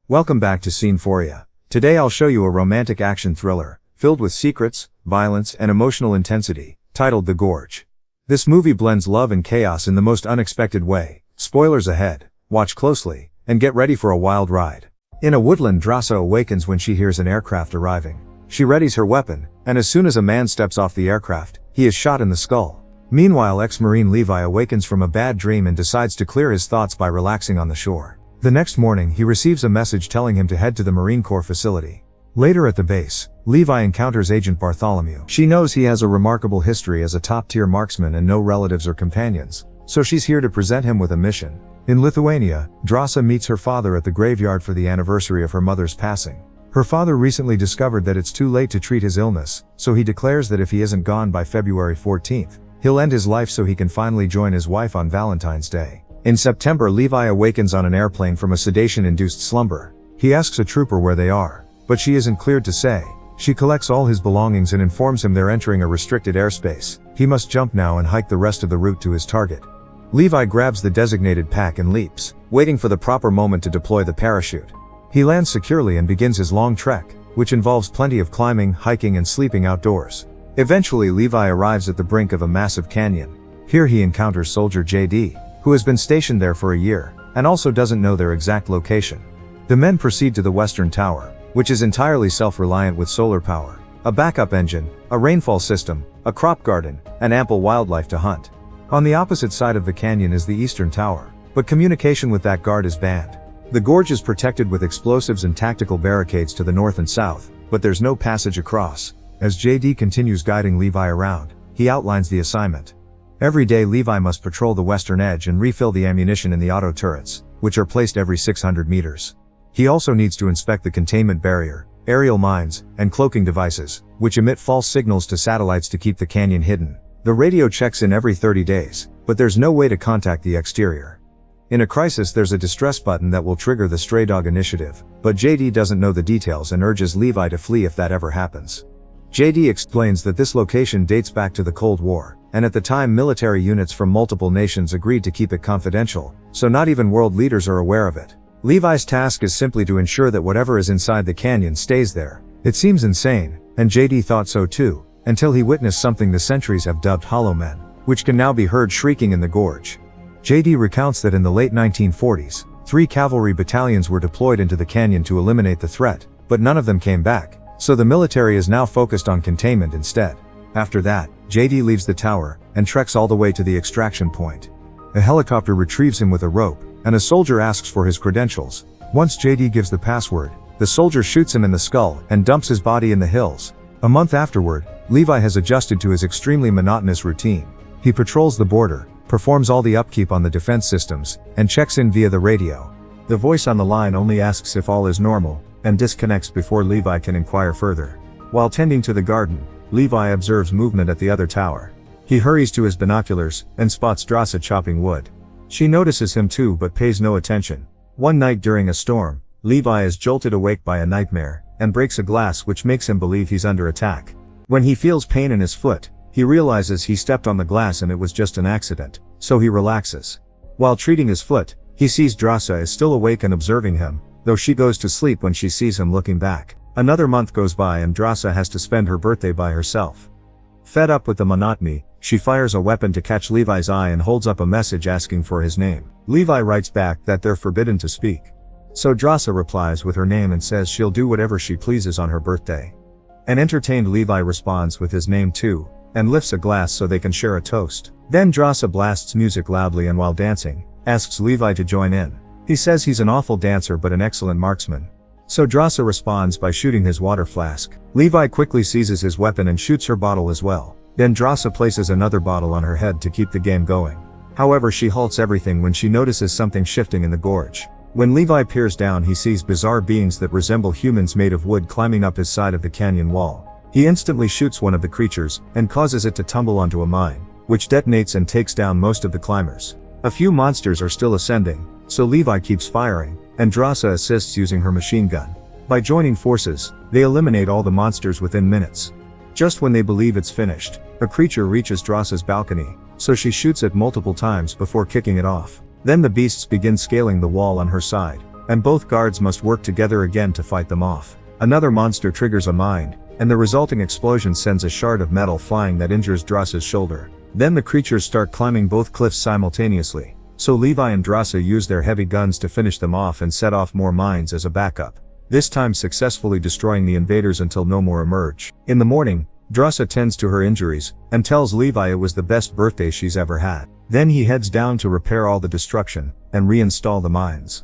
Welcome back to ScenePhoria. Today I'll show you a romantic action thriller, filled with secrets, violence, and emotional intensity, titled The Gorge. This movie blends love and chaos in the most unexpected way. Spoilers ahead, watch closely, and get ready for a wild ride. In a woodland, Drasa awakens when she hears an aircraft arriving. She readies her weapon, and as soon as a man steps off the aircraft, he is shot in the skull. Meanwhile, ex-Marine Levi awakens from a bad dream and decides to clear his thoughts by relaxing on the shore. The next morning, he receives a message telling him to head to the Marine Corps facility. Later at the base, Levi encounters Agent Bartholomew. She knows he has a remarkable history as a top-tier marksman and no relatives or companions, so she's here to present him with a mission. In Lithuania, Drasa meets her father at the graveyard for the anniversary of her mother's passing. Her father recently discovered that it's too late to treat his illness, so he declares that if he isn't gone by February 14th, he'll end his life so he can finally join his wife on Valentine's Day. In September, Levi awakens on an airplane from a sedation-induced slumber. He asks a trooper where they are, but she isn't cleared to say. She collects all his belongings and informs him they're entering a restricted airspace. He must jump now and hike the rest of the route to his target. Levi grabs the designated pack and leaps, waiting for the proper moment to deploy the parachute. He lands securely and begins his long trek, which involves plenty of climbing, hiking, and sleeping outdoors. Eventually, Levi arrives at the brink of a massive canyon. Here he encounters soldier JD, who has been stationed there for a year, and also doesn't know their exact location. The men proceed to the western tower, which is entirely self-reliant with solar power, a backup engine, a rainfall system, a crop garden, and ample wildlife to hunt. On the opposite side of the canyon is the eastern tower, but communication with that guard is banned. The gorge is protected with explosives and tactical barricades to the north and south, but there's no passage across. As JD continues guiding Levi around, he outlines the assignment. Every day Levi must patrol the western edge and refill the ammunition in the auto turrets, which are placed every 600 meters. He also needs to inspect the containment barrier, aerial mines, and cloaking devices, which emit false signals to satellites to keep the canyon hidden. The radio checks in every 30 days, but there's no way to contact the exterior. In a crisis, there's a distress button that will trigger the Stray Dog initiative, but JD doesn't know the details and urges Levi to flee if that ever happens. JD explains that this location dates back to the Cold War, and at the time military units from multiple nations agreed to keep it confidential, so not even world leaders are aware of it. Levi's task is simply to ensure that whatever is inside the canyon stays there. It seems insane, and JD thought so too, until he witnessed something the sentries have dubbed Hollow Men, which can now be heard shrieking in the gorge. JD recounts that in the late 1940s, 3 cavalry battalions were deployed into the canyon to eliminate the threat, but none of them came back, so the military is now focused on containment instead. After that, JD leaves the tower, and treks all the way to the extraction point. A helicopter retrieves him with a rope, and a soldier asks for his credentials. Once JD gives the password, the soldier shoots him in the skull, and dumps his body in the hills. A month afterward, Levi has adjusted to his extremely monotonous routine. He patrols the border, performs all the upkeep on the defense systems, and checks in via the radio. The voice on the line only asks if all is normal, and disconnects before Levi can inquire further. While tending to the garden, Levi observes movement at the other tower. He hurries to his binoculars, and spots Drasa chopping wood. She notices him too but pays no attention. One night during a storm, Levi is jolted awake by a nightmare, and breaks a glass which makes him believe he's under attack. When he feels pain in his foot, he realizes he stepped on the glass and it was just an accident, so he relaxes. While treating his foot, he sees Drasa is still awake and observing him, though she goes to sleep when she sees him looking back. Another month goes by and Drasa has to spend her birthday by herself. Fed up with the monotony, she fires a weapon to catch Levi's eye and holds up a message asking for his name. Levi writes back that they're forbidden to speak. So Drasa replies with her name and says she'll do whatever she pleases on her birthday. An entertained Levi responds with his name too, and lifts a glass so they can share a toast. Then Drasa blasts music loudly and while dancing, asks Levi to join in. He says he's an awful dancer but an excellent marksman. So Drasa responds by shooting his water flask. Levi quickly seizes his weapon and shoots her bottle as well. Then Drasa places another bottle on her head to keep the game going. However, she halts everything when she notices something shifting in the gorge. When Levi peers down, he sees bizarre beings that resemble humans made of wood climbing up his side of the canyon wall. He instantly shoots one of the creatures, and causes it to tumble onto a mine, which detonates and takes down most of the climbers. A few monsters are still ascending, so Levi keeps firing, and Drasa assists using her machine gun. By joining forces, they eliminate all the monsters within minutes. Just when they believe it's finished, a creature reaches Drasa's balcony, so she shoots it multiple times before kicking it off. Then the beasts begin scaling the wall on her side, and both guards must work together again to fight them off. Another monster triggers a mine, and the resulting explosion sends a shard of metal flying that injures Drassa's shoulder. Then the creatures start climbing both cliffs simultaneously, so Levi and Drassa use their heavy guns to finish them off and set off more mines as a backup, this time successfully destroying the invaders until no more emerge. In the morning, Drassa tends to her injuries, and tells Levi it was the best birthday she's ever had. Then he heads down to repair all the destruction, and reinstall the mines.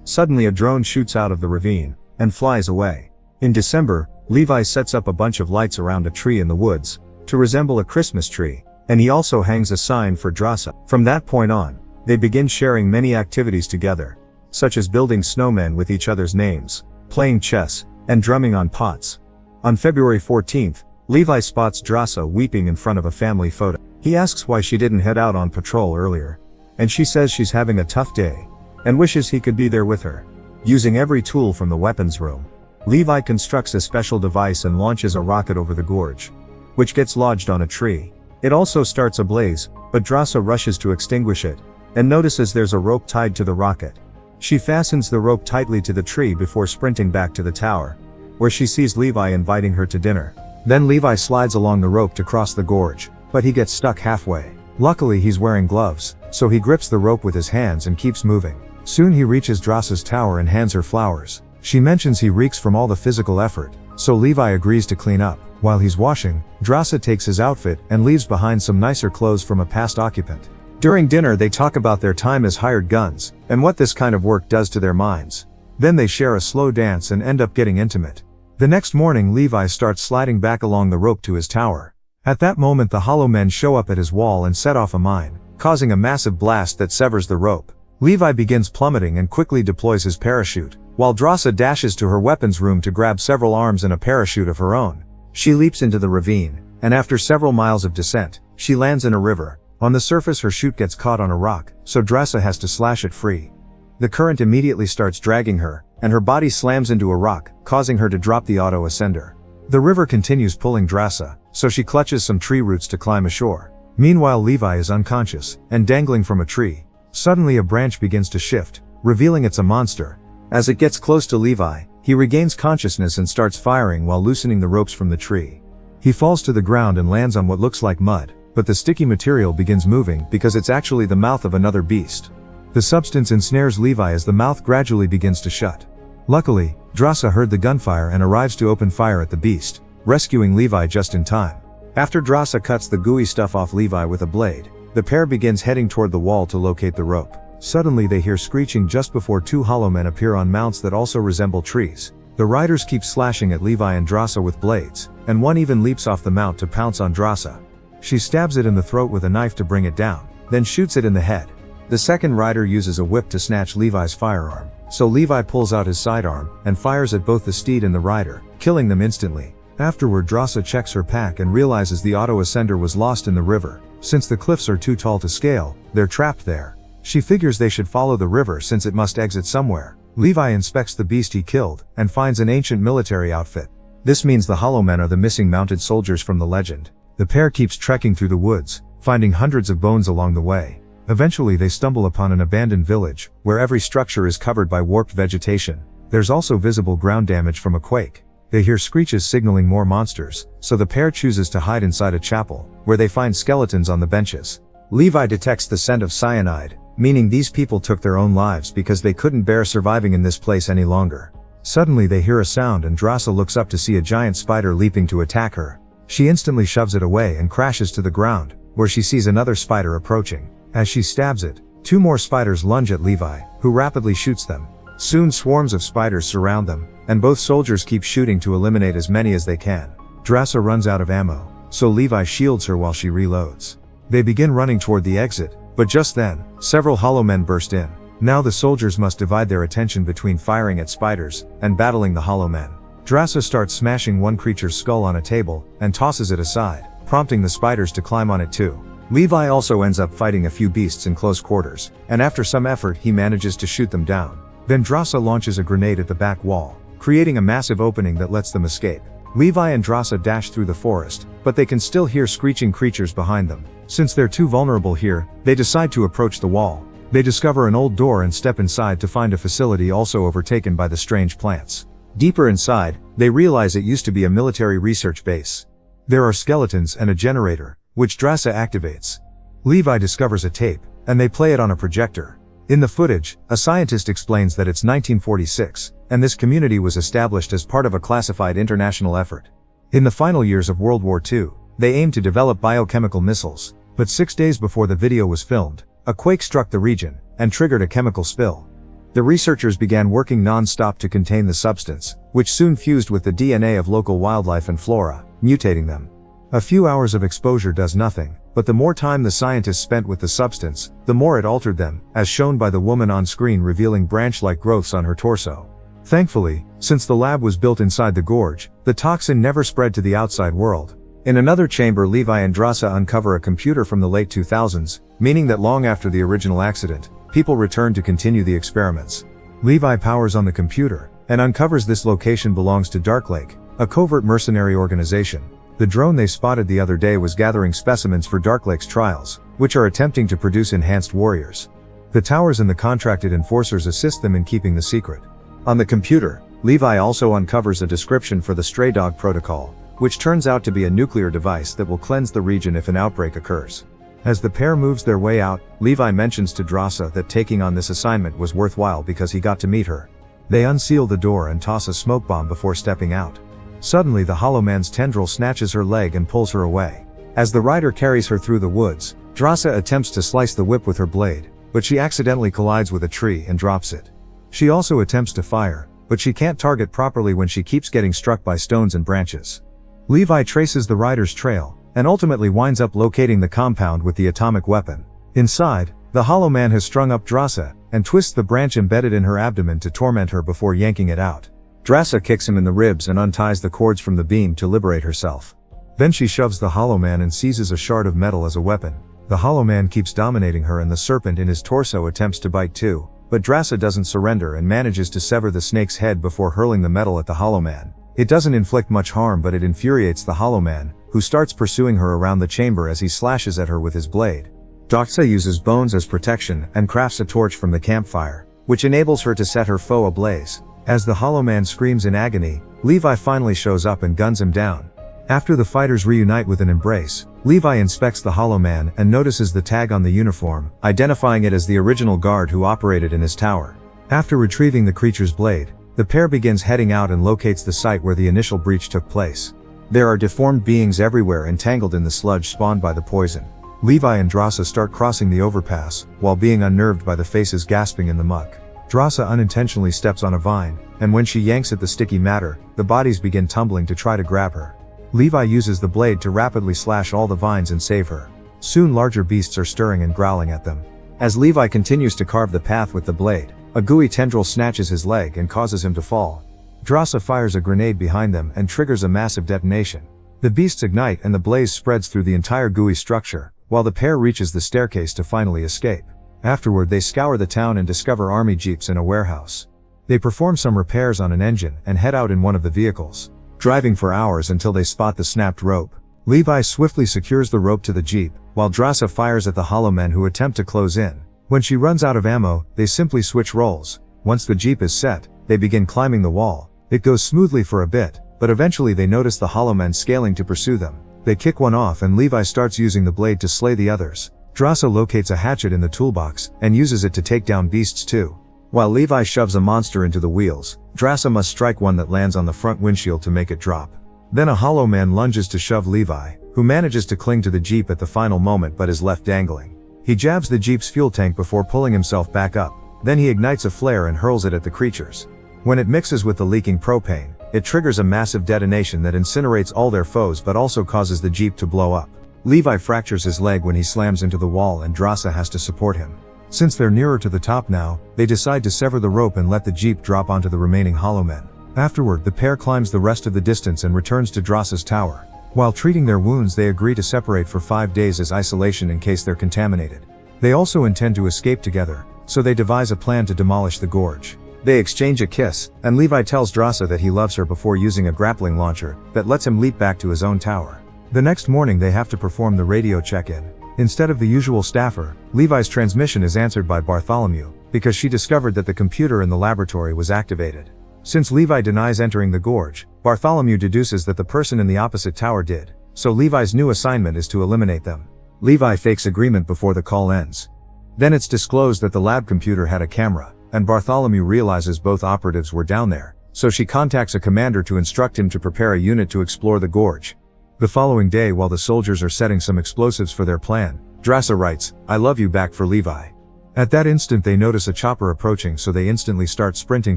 Suddenly a drone shoots out of the ravine, and flies away. In December, Levi sets up a bunch of lights around a tree in the woods, to resemble a Christmas tree, and he also hangs a sign for Drassa. From that point on, they begin sharing many activities together, such as building snowmen with each other's names, playing chess, and drumming on pots. On February 14th, Levi spots Drassa weeping in front of a family photo. He asks why she didn't head out on patrol earlier, and she says she's having a tough day, and wishes he could be there with her. Using every tool from the weapons room, Levi constructs a special device and launches a rocket over the gorge, which gets lodged on a tree. It also starts a blaze, but Drassa rushes to extinguish it, and notices there's a rope tied to the rocket. She fastens the rope tightly to the tree before sprinting back to the tower, where she sees Levi inviting her to dinner. Then Levi slides along the rope to cross the gorge, but he gets stuck halfway. Luckily he's wearing gloves, so he grips the rope with his hands and keeps moving. Soon he reaches Drassa's tower and hands her flowers. She mentions he reeks from all the physical effort, so Levi agrees to clean up. While he's washing, Drassa takes his outfit and leaves behind some nicer clothes from a past occupant. During dinner they talk about their time as hired guns, and what this kind of work does to their minds. Then they share a slow dance and end up getting intimate. The next morning Levi starts sliding back along the rope to his tower. At that moment the hollow men show up at his wall and set off a mine, causing a massive blast that severs the rope. Levi begins plummeting and quickly deploys his parachute, while Drassa dashes to her weapons room to grab several arms and a parachute of her own. She leaps into the ravine, and after several miles of descent, she lands in a river. On the surface her chute gets caught on a rock, so Drassa has to slash it free. The current immediately starts dragging her, and her body slams into a rock, causing her to drop the auto ascender. The river continues pulling Drassa, so she clutches some tree roots to climb ashore. Meanwhile Levi is unconscious, and dangling from a tree. Suddenly a branch begins to shift, revealing it's a monster. As it gets close to Levi, he regains consciousness and starts firing while loosening the ropes from the tree. He falls to the ground and lands on what looks like mud, but the sticky material begins moving because it's actually the mouth of another beast. The substance ensnares Levi as the mouth gradually begins to shut. Luckily, Drassa heard the gunfire and arrives to open fire at the beast, rescuing Levi just in time. After Drassa cuts the gooey stuff off Levi with a blade, the pair begins heading toward the wall to locate the rope. Suddenly they hear screeching just before two hollow men appear on mounts that also resemble trees. The riders keep slashing at Levi and Drassa with blades, and one even leaps off the mount to pounce on Drassa. She stabs it in the throat with a knife to bring it down, then shoots it in the head. The second rider uses a whip to snatch Levi's firearm, so Levi pulls out his sidearm, and fires at both the steed and the rider, killing them instantly. Afterward Drassa checks her pack and realizes the auto-ascender was lost in the river. Since the cliffs are too tall to scale, they're trapped there. She figures they should follow the river since it must exit somewhere. Levi inspects the beast he killed, and finds an ancient military outfit. This means the hollow men are the missing mounted soldiers from the legend. The pair keeps trekking through the woods, finding hundreds of bones along the way. Eventually they stumble upon an abandoned village, where every structure is covered by warped vegetation. There's also visible ground damage from a quake. They hear screeches signaling more monsters, so the pair chooses to hide inside a chapel, where they find skeletons on the benches. Levi detects the scent of cyanide, meaning these people took their own lives because they couldn't bear surviving in this place any longer. Suddenly they hear a sound and Drassa looks up to see a giant spider leaping to attack her. She instantly shoves it away and crashes to the ground, where she sees another spider approaching. As she stabs it, two more spiders lunge at Levi, who rapidly shoots them. Soon swarms of spiders surround them, and both soldiers keep shooting to eliminate as many as they can. Drassa runs out of ammo, so Levi shields her while she reloads. They begin running toward the exit, but just then, several hollow men burst in. Now the soldiers must divide their attention between firing at spiders, and battling the hollow men. Drassa starts smashing one creature's skull on a table, and tosses it aside, prompting the spiders to climb on it too. Levi also ends up fighting a few beasts in close quarters, and after some effort he manages to shoot them down. Then Drassa launches a grenade at the back wall, creating a massive opening that lets them escape. Levi and Drassa dash through the forest, but they can still hear screeching creatures behind them. Since they're too vulnerable here, they decide to approach the wall. They discover an old door and step inside to find a facility also overtaken by the strange plants. Deeper inside, they realize it used to be a military research base. There are skeletons and a generator, which Drasa activates. Levi discovers a tape, and they play it on a projector. In the footage, a scientist explains that it's 1946, and this community was established as part of a classified international effort. In the final years of World War II, they aimed to develop biochemical missiles, but 6 days before the video was filmed, a quake struck the region, and triggered a chemical spill. The researchers began working non-stop to contain the substance, which soon fused with the DNA of local wildlife and flora, mutating them. A few hours of exposure does nothing, but the more time the scientists spent with the substance, the more it altered them, as shown by the woman on screen revealing branch-like growths on her torso. Thankfully, since the lab was built inside the gorge, the toxin never spread to the outside world. In another chamber, Levi and Drasa uncover a computer from the late 2000s, meaning that long after the original accident, people returned to continue the experiments. Levi powers on the computer, and uncovers this location belongs to Darklake, a covert mercenary organization. The drone they spotted the other day was gathering specimens for Darklake's trials, which are attempting to produce enhanced warriors. The towers and the contracted enforcers assist them in keeping the secret. On the computer, Levi also uncovers a description for the Stray Dog Protocol, which turns out to be a nuclear device that will cleanse the region if an outbreak occurs. As the pair moves their way out, Levi mentions to Drasa that taking on this assignment was worthwhile because he got to meet her. They unseal the door and toss a smoke bomb before stepping out. Suddenly the Hollow Man's tendril snatches her leg and pulls her away. As the rider carries her through the woods, Drasa attempts to slice the whip with her blade, but she accidentally collides with a tree and drops it. She also attempts to fire, but she can't target properly when she keeps getting struck by stones and branches. Levi traces the rider's trail, and ultimately winds up locating the compound with the atomic weapon. Inside, the Hollow Man has strung up Drasa, and twists the branch embedded in her abdomen to torment her before yanking it out. Drasa kicks him in the ribs and unties the cords from the beam to liberate herself. Then she shoves the Hollow Man and seizes a shard of metal as a weapon. The Hollow Man keeps dominating her and the serpent in his torso attempts to bite too, but Drasa doesn't surrender and manages to sever the snake's head before hurling the metal at the Hollow Man. It doesn't inflict much harm, but it infuriates the Hollow Man, who starts pursuing her around the chamber as he slashes at her with his blade. Drasa uses bones as protection and crafts a torch from the campfire, which enables her to set her foe ablaze. As the Hollow Man screams in agony, Levi finally shows up and guns him down. After the fighters reunite with an embrace, Levi inspects the Hollow Man and notices the tag on the uniform, identifying it as the original guard who operated in his tower. After retrieving the creature's blade, the pair begins heading out and locates the site where the initial breach took place. There are deformed beings everywhere entangled in the sludge spawned by the poison. Levi and Drasa start crossing the overpass, while being unnerved by the faces gasping in the muck. Drasa unintentionally steps on a vine, and when she yanks at the sticky matter, the bodies begin tumbling to try to grab her. Levi uses the blade to rapidly slash all the vines and save her. Soon larger beasts are stirring and growling at them. As Levi continues to carve the path with the blade, a gooey tendril snatches his leg and causes him to fall. Drasa fires a grenade behind them and triggers a massive detonation. The beasts ignite and the blaze spreads through the entire gooey structure, while the pair reaches the staircase to finally escape. Afterward they scour the town and discover army jeeps in a warehouse. They perform some repairs on an engine and head out in one of the vehicles, driving for hours until they spot the snapped rope. Levi swiftly secures the rope to the jeep, while Drasa fires at the Hollow Men who attempt to close in. When she runs out of ammo, they simply switch roles. Once the jeep is set, they begin climbing the wall. It goes smoothly for a bit, but eventually they notice the Hollow Men scaling to pursue them. They kick one off and Levi starts using the blade to slay the others. Drasa locates a hatchet in the toolbox, and uses it to take down beasts too. While Levi shoves a monster into the wheels, Drasa must strike one that lands on the front windshield to make it drop. Then a Hollow Man lunges to shove Levi, who manages to cling to the jeep at the final moment but is left dangling. He jabs the jeep's fuel tank before pulling himself back up. Then he ignites a flare and hurls it at the creatures. When it mixes with the leaking propane, it triggers a massive detonation that incinerates all their foes but also causes the jeep to blow up. Levi fractures his leg when he slams into the wall and Drasa has to support him. Since they're nearer to the top now, they decide to sever the rope and let the jeep drop onto the remaining Hollow Men. Afterward, the pair climbs the rest of the distance and returns to Drasa's tower. While treating their wounds, they agree to separate for 5 days as isolation in case they're contaminated. They also intend to escape together, so they devise a plan to demolish the gorge. They exchange a kiss, and Levi tells Drasa that he loves her before using a grappling launcher that lets him leap back to his own tower. The next morning they have to perform the radio check-in. Instead of the usual staffer, Levi's transmission is answered by Bartholomew, because she discovered that the computer in the laboratory was activated. Since Levi denies entering the gorge, Bartholomew deduces that the person in the opposite tower did, so Levi's new assignment is to eliminate them. Levi fakes agreement before the call ends. Then it's disclosed that the lab computer had a camera, and Bartholomew realizes both operatives were down there, so she contacts a commander to instruct him to prepare a unit to explore the gorge. The following day, while the soldiers are setting some explosives for their plan, Drasa writes, "I love you" back for Levi. At that instant they notice a chopper approaching, so they instantly start sprinting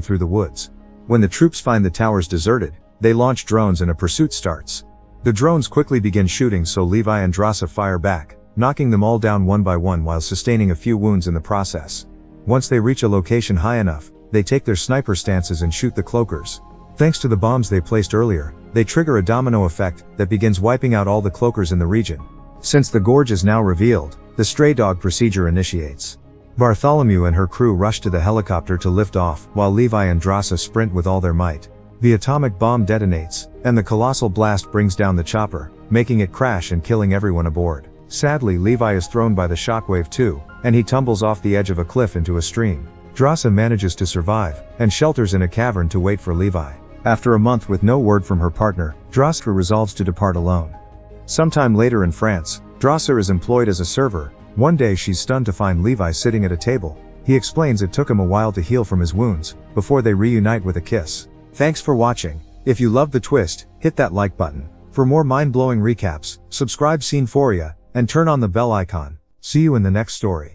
through the woods. When the troops find the towers deserted, they launch drones and a pursuit starts. The drones quickly begin shooting, so Levi and Drasa fire back, knocking them all down one by one while sustaining a few wounds in the process. Once they reach a location high enough, they take their sniper stances and shoot the cloakers. Thanks to the bombs they placed earlier, they trigger a domino effect that begins wiping out all the cloakers in the region. Since the gorge is now revealed, the stray dog procedure initiates. Bartholomew and her crew rush to the helicopter to lift off, while Levi and Drasa sprint with all their might. The atomic bomb detonates, and the colossal blast brings down the chopper, making it crash and killing everyone aboard. Sadly, Levi is thrown by the shockwave too, and he tumbles off the edge of a cliff into a stream. Drasa manages to survive, and shelters in a cavern to wait for Levi. After a month with no word from her partner, Drasa resolves to depart alone. Sometime later in France, Drasa is employed as a server. One day she's stunned to find Levi sitting at a table. He explains it took him a while to heal from his wounds, before they reunite with a kiss. Thanks for watching. If you loved the twist, hit that like button. For more mind-blowing recaps, subscribe ScenePhoria, and turn on the bell icon. See you in the next story.